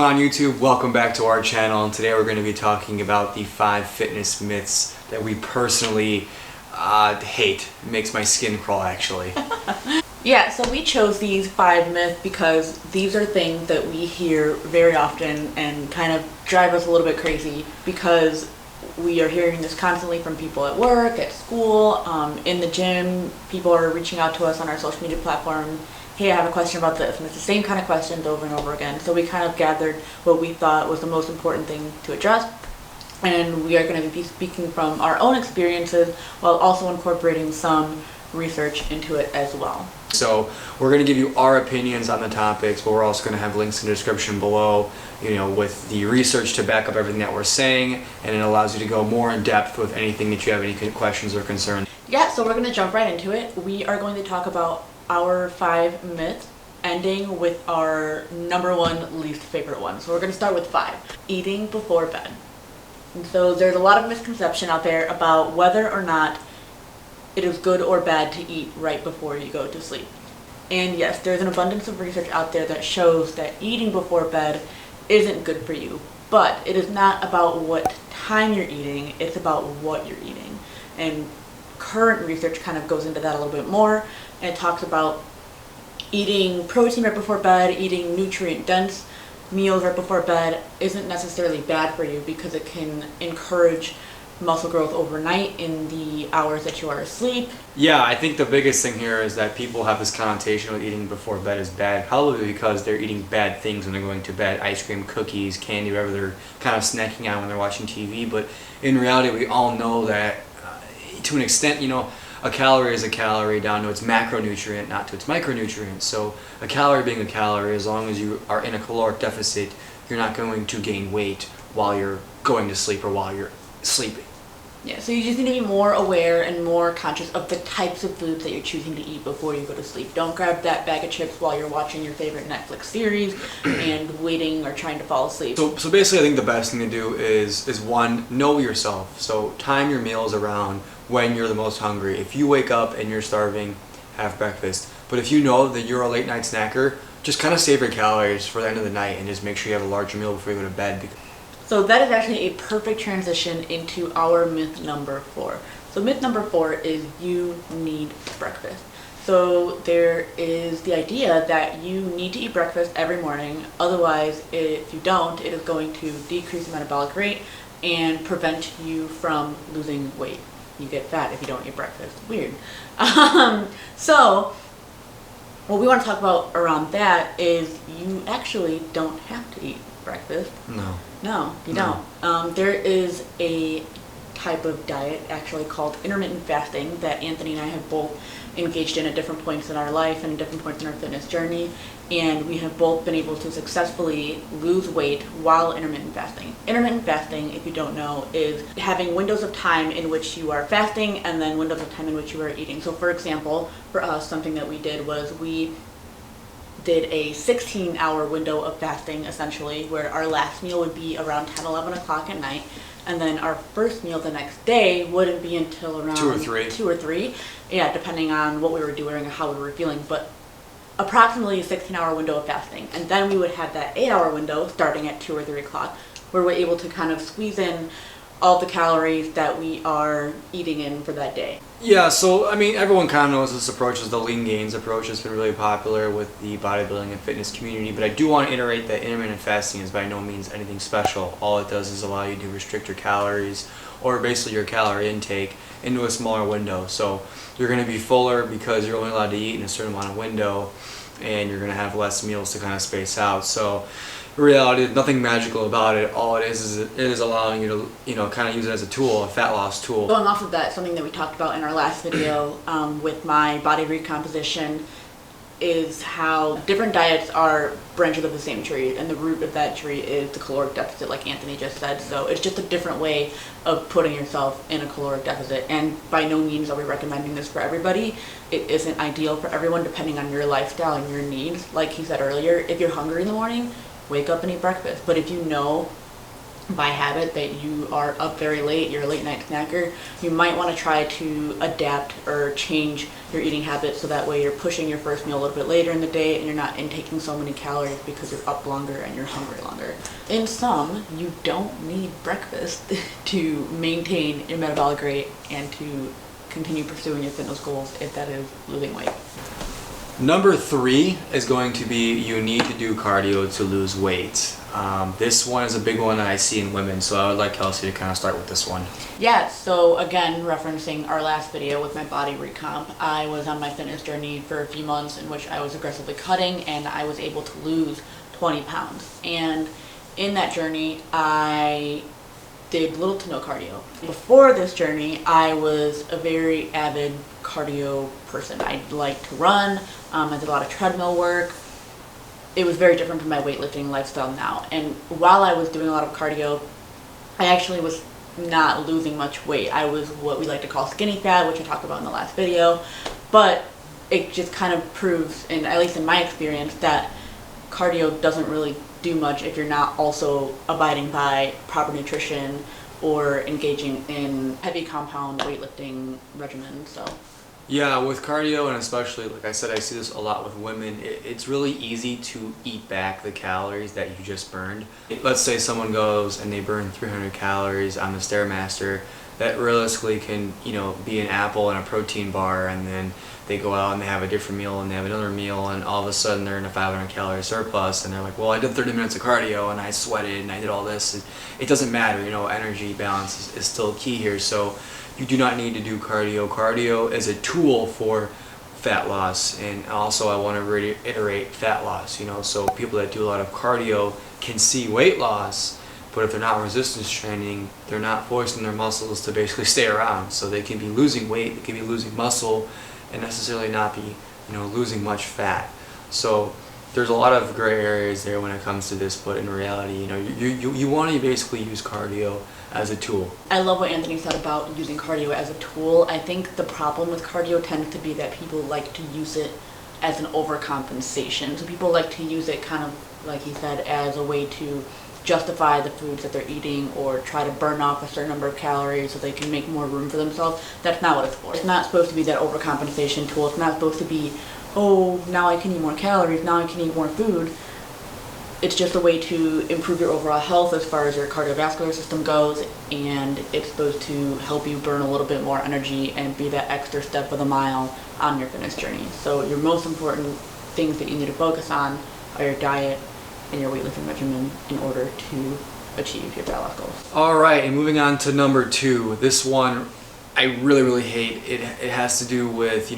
going on YouTube? Welcome back to our channel, and today we're going to be talking about the 5 fitness myths that we personally hate. It makes my skin crawl, actually. Yeah, so we chose these 5 myths because these are things that we hear very often and kind of drive us a little bit crazy because we are hearing this constantly from people at work, at school, in the gym. People are reaching out to us on our social media platform. Hey, I have a question about this, and it's the same kind of questions over and over again. So we kind of gathered what we thought was the most important thing to address, and we are going to be speaking from our own experiences while also incorporating some research into it as well. So we're going to give you our opinions on the topics, but we're also going to have links in the description below, with the research to back up everything that we're saying, and it allows you to go more in depth with anything that you have any questions or concerns. Yeah, so we're going to jump right into it. We are going to talk about our 5 myths, ending with our number 1 least favorite one. So we're going to start with 5. Eating before bed. And so there's a lot of misconception out there about whether or not it is good or bad to eat right before you go to sleep. And yes, there's an abundance of research out there that shows that eating before bed isn't good for you. But it is not about what time you're eating, it's about what you're eating. And current research kind of goes into that a little bit more, and it talks about eating protein right before bed, eating nutrient-dense meals right before bed isn't necessarily bad for you because it can encourage muscle growth overnight in the hours that you are asleep. Yeah, I think the biggest thing here is that people have this connotation with eating before bed is bad, probably because they're eating bad things when they're going to bed, ice cream, cookies, candy, whatever they're kind of snacking on when they're watching TV. But in reality, we all know that to an extent, a calorie is a calorie down to its macronutrient, not to its micronutrient. So a calorie being a calorie, as long as you are in a caloric deficit, you're not going to gain weight while you're going to sleep or while you're sleeping. Yeah, so you just need to be more aware and more conscious of the types of foods that you're choosing to eat before you go to sleep. Don't grab that bag of chips while you're watching your favorite Netflix series and waiting or trying to fall asleep. So basically, I think the best thing to do is one, know yourself. So time your meals around when you're the most hungry. If you wake up and you're starving, have breakfast. But if you know that you're a late night snacker, just kind of save your calories for the end of the night and just make sure you have a larger meal before you go to bed. So that is actually a perfect transition into our myth number 4. So myth number 4 is you need breakfast. So there is the idea that you need to eat breakfast every morning. Otherwise, if you don't, it is going to decrease the metabolic rate and prevent you from losing weight. You get fat if you don't eat breakfast. Weird. So what we want to talk about around that is you actually don't have to eat breakfast. No, you don't. There is a type of diet actually called intermittent fasting that Anthony and I have both engaged in at different points in our life and different points in our fitness journey, and we have both been able to successfully lose weight while intermittent fasting. Intermittent fasting, if you don't know, is having windows of time in which you are fasting and then windows of time in which you are eating. So for example, for us, something that we did was we did a 16-hour window of fasting, essentially, where our last meal would be around 10, 11 o'clock at night, and then our first meal the next day wouldn't be until around 2 or 3. Yeah, depending on what we were doing and how we were feeling, but approximately a 16-hour window of fasting. And then we would have that 8-hour window starting at 2 or 3 o'clock, where we're able to kind of squeeze in all the calories that we are eating in for that day. Yeah, so everyone kind of knows this approach is the lean gains approach. It's been really popular with the bodybuilding and fitness community, but I do want to iterate that intermittent fasting is by no means anything special. All it does is allow you to restrict your calories, or basically your calorie intake, into a smaller window. So you're going to be fuller because you're only allowed to eat in a certain amount of window, and you're going to have less meals to kind of space out. So in reality, there's nothing magical about it. All it is allowing you to, kind of use it as a tool, a fat loss tool. Going off of that, something that we talked about in our last video with my body recomposition is how different diets are branches of the same tree, and the root of that tree is the caloric deficit, like Anthony just said. So it's just a different way of putting yourself in a caloric deficit, and by no means are we recommending this for everybody. It isn't ideal for everyone depending on your lifestyle and your needs. Like he said earlier, if you're hungry in the morning, wake up and eat breakfast. But if you know by habit that you are up very late, you're a late night snacker, you might want to try to adapt or change your eating habits so that way you're pushing your first meal a little bit later in the day and you're not intaking so many calories because you're up longer and you're hungry longer. In sum, you don't need breakfast to maintain your metabolic rate and to continue pursuing your fitness goals, if that is losing weight. Number 3 is going to be you need to do cardio to lose weight. This one is a big one that I see in women, so I would like Kelsey to kind of start with this one. Yeah, so again, referencing our last video with my body recomp, I was on my fitness journey for a few months in which I was aggressively cutting and I was able to lose 20 pounds. And in that journey, I did little to no cardio. Before this journey, I was a very avid cardio person. I liked to run, I did a lot of treadmill work. It was very different from my weightlifting lifestyle now. And while I was doing a lot of cardio, I actually was not losing much weight. I was what we like to call skinny fat, which I talked about in the last video. But it just kind of proves, and at least in my experience, that cardio doesn't really do much if you're not also abiding by proper nutrition or engaging in heavy compound weightlifting regimen. So Yeah, with cardio, and especially, like I said, I see this a lot with women, it's really easy to eat back the calories that you just burned. Let's say someone goes and they burn 300 calories on the Stairmaster, that realistically can, be an apple and a protein bar, and then they go out and they have a different meal and they have another meal, and all of a sudden they're in a 500 calorie surplus, and they're like, well, I did 30 minutes of cardio and I sweated and I did all this. It doesn't matter, energy balance is still key here. So you do not need to do cardio. Cardio is a tool for fat loss, and also I want to reiterate fat loss. So people that do a lot of cardio can see weight loss, but if they're not resistance training, they're not forcing their muscles to basically stay around. So they can be losing weight, they can be losing muscle, and necessarily not be, losing much fat. So there's a lot of gray areas there when it comes to this, but in reality, you want to basically use cardio as a tool. I love what Anthony said about using cardio as a tool. I think the problem with cardio tends to be that people like to use it as an overcompensation. So people like to use it kind of, like he said, as a way to justify the foods that they're eating or try to burn off a certain number of calories so they can make more room for themselves. That's not what it's for. It's not supposed to be that overcompensation tool. It's not supposed to be, oh, now I can eat more calories, now I can eat more food. It's just a way to improve your overall health as far as your cardiovascular system goes, and it's supposed to help you burn a little bit more energy and be that extra step of the mile on your fitness journey. So your most important things that you need to focus on are your diet and your weightlifting regimen in order to achieve your fat loss goals. All right, and moving on to number 2. This one I really, really hate. It has to do with,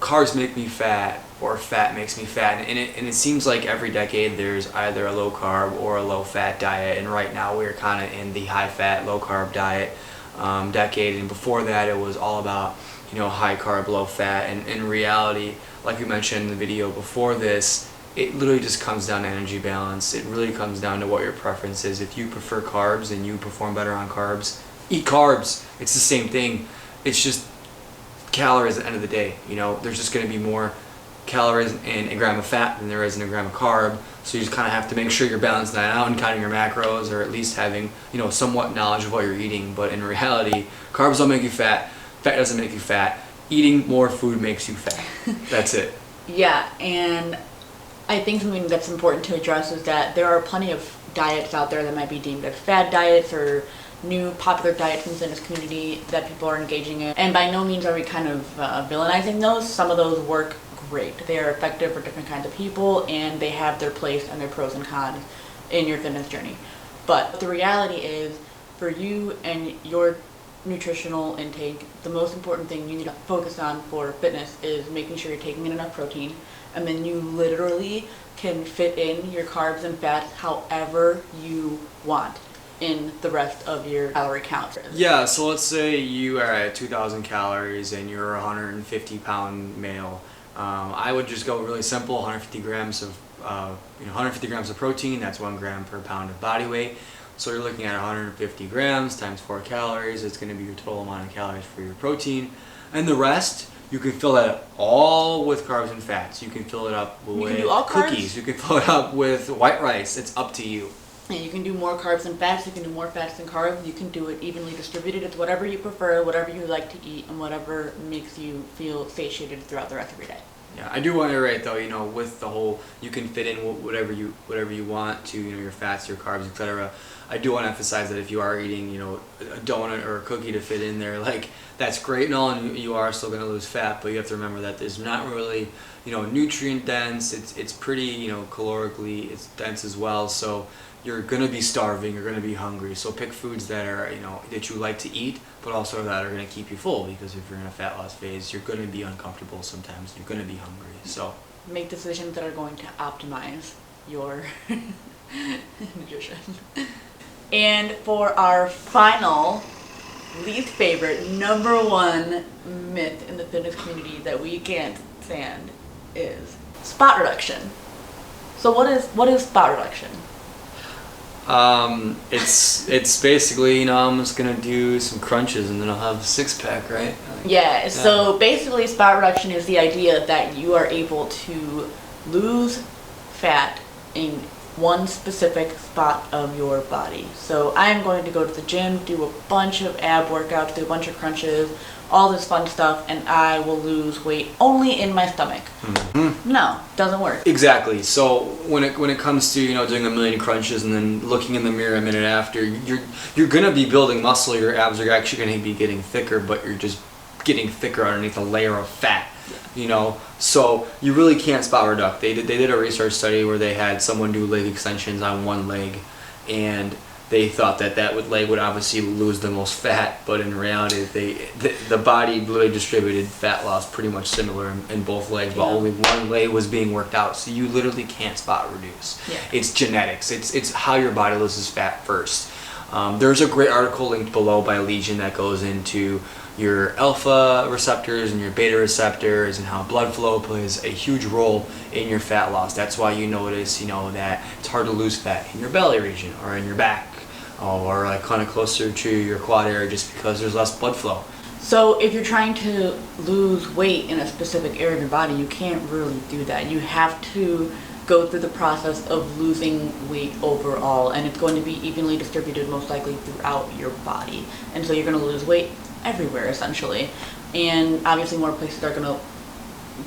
carbs make me fat or fat makes me fat, and it seems like every decade there's either a low carb or a low fat diet, and right now we're kind of in the high fat, low carb diet decade, and before that it was all about high carb, low fat, and in reality, like we mentioned in the video before this, it literally just comes down to energy balance. It really comes down to what your preference is. If you prefer carbs and you perform better on carbs, eat carbs. It's the same thing. It's just calories at the end of the day. There's just going to be more calories in a gram of fat than there is in a gram of carb. So you just kind of have to make sure you're balancing that out and counting your macros, or at least having somewhat knowledge of what you're eating. But in reality, carbs don't make you fat. Fat doesn't make you fat. Eating more food makes you fat. That's it. Yeah, and I think something that's important to address is that there are plenty of diets out there that might be deemed as fad diets or new popular diets in the fitness community that people are engaging in. And by no means are we kind of villainizing those. Some of those work great. They are effective for different kinds of people, and they have their place and their pros and cons in your fitness journey. But the reality is, for you and your nutritional intake, the most important thing you need to focus on for fitness is making sure you're taking in enough protein, and then you literally can fit in your carbs and fats however you want in the rest of your calorie count. Yeah, so let's say you are at 2,000 calories and you're a 150-pound male. I would just go really simple: 150 grams of 150 grams of protein. That's 1 gram per pound of body weight. So you're looking at 150 grams times 4 calories. It's going to be your total amount of calories for your protein, and the rest you can fill that all with carbs and fats. You can fill it up with cookies. You can fill it up with white rice. It's up to you. And you can do more carbs than fats, you can do more fats than carbs, you can do it evenly distributed. It's whatever you prefer, whatever you like to eat, and whatever makes you feel satiated throughout the rest of your day. Yeah, I do want to iterate though, with the whole, you can fit in whatever you want to, your fats, your carbs, etc. I do want to emphasize that if you are eating, a donut or a cookie to fit in there, like, that's great and all, and you are still going to lose fat, but you have to remember that there's not really, nutrient dense. It's pretty, calorically, it's dense as well. So you're going to be starving, you're going to be hungry. So pick foods that are, that you like to eat, but also that are going to keep you full, because if you're in a fat loss phase, you're going to be uncomfortable sometimes. You're going to be hungry. So make decisions that are going to optimize your nutrition. And for our final, least favorite, number one myth in the fitness community that we can't stand is spot reduction. So what is spot reduction? It's basically, I'm just gonna do some crunches and then I'll have a six pack, right? Yeah. So basically, spot reduction is the idea that you are able to lose fat in one specific spot of your body. So I'm going to go to the gym, do a bunch of ab workouts, do a bunch of crunches, all this fun stuff, and I will lose weight only in my stomach. Mm-hmm. No, doesn't work. Exactly. So when it comes to doing a million crunches and then looking in the mirror a minute after, you're gonna be building muscle. Your abs are actually gonna be getting thicker, but you're just getting thicker underneath a layer of fat. So you really can't spot reduct. They did a research study where they had someone do leg extensions on one leg, and they thought that leg would obviously lose the most fat, but in reality, the body literally distributed fat loss pretty much similar in both legs, but only one leg was being worked out. So you literally can't spot reduce. Yeah. It's genetics. It's how your body loses fat first. There's a great article linked below by Legion that goes into your alpha receptors and your beta receptors and how blood flow plays a huge role in your fat loss. That's why you notice, that it's hard to lose fat in your belly region or in your back or like kind of closer to your quad area, just because there's less blood flow. So if you're trying to lose weight in a specific area of your body, you can't really do that. You have to go through the process of losing weight overall, and it's going to be evenly distributed most likely throughout your body. And so you're going to lose weight everywhere essentially, and obviously more places are going to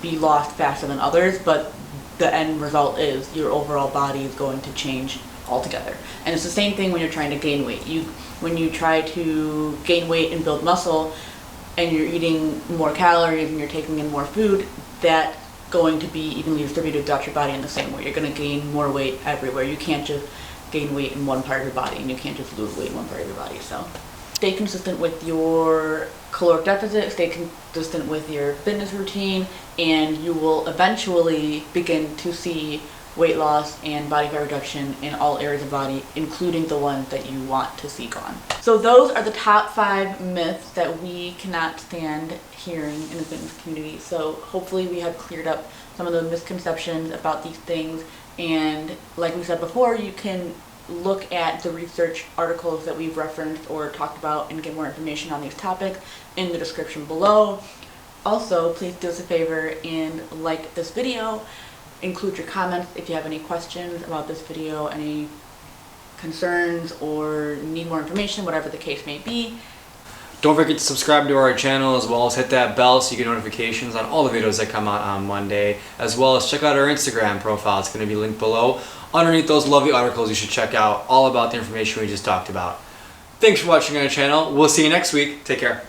be lost faster than others, but the end result is your overall body is going to change altogether. And it's the same thing when you're trying to gain weight. When you try to gain weight and build muscle and you're eating more calories and you're taking in more food, that's going to be evenly distributed throughout your body in the same way. You're going to gain more weight everywhere. You can't just gain weight in one part of your body, and you can't just lose weight in one part of your body. So stay consistent with your caloric deficit, stay consistent with your fitness routine, and you will eventually begin to see weight loss and body fat reduction in all areas of the body, including the ones that you want to see gone. So those are the top 5 myths that we cannot stand hearing in the fitness community. So hopefully we have cleared up some of the misconceptions about these things, and like we said before, you can look at the research articles that we've referenced or talked about and get more information on these topics in the description below. Also, please do us a favor and like this video. Include your comments if you have any questions about this video, any concerns, or need more information, whatever the case may be. Don't forget to subscribe to our channel, as well as hit that bell so you get notifications on all the videos that come out on Monday, as well as check out our Instagram profile. It's going to be linked below. Underneath those lovely articles, you should check out all about the information we just talked about. Thanks for watching our channel. We'll see you next week. Take care.